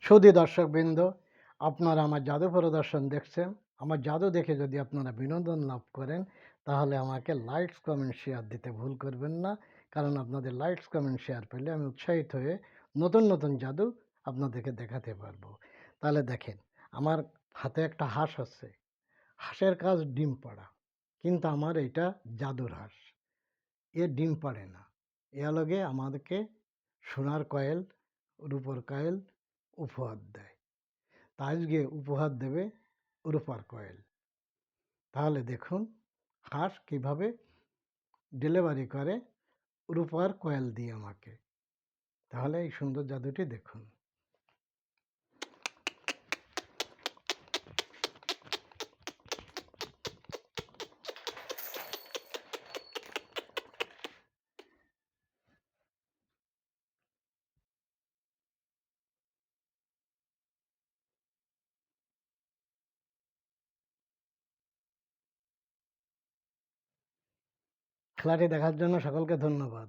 সুধী দর্শকবৃন্দ, আপনারা আমার জাদু প্রদর্শন দেখছেন। আমার জাদু দেখে যদি আপনারা বিনোদন লাভ করেন, তাহলে আমাকে লাইকস, কমেন্ট, শেয়ার দিতে ভুল করবেন না। কারণ আপনাদের লাইকস, কমেন্ট, শেয়ার পেলে আমি উৎসাহিত হয়ে নতুন নতুন জাদু আপনাদেরকে দেখাতে পারবো। তাহলে দেখেন, আমার হাতে একটা হাঁস আছে। হাঁসের কাজ ডিম পাড়া, কিন্তু আমার এটা জাদুর হাঁস। এ ডিম পাড়ে না। এ লগে আমাদেরকে সোনার কয়েল, রূপোর কয়েল উপহার দেয়। তা আজকে উপহার দেবে রূপার কয়েল। তাহলে দেখুন হাঁস কিভাবে ডেলিভারি করে রূপার কয়েল দিয়ে আমাকে। তাহলে এই সুন্দর জাদুটি দেখুন। খেলাটি দেখার জন্য সকলকে ধন্যবাদ।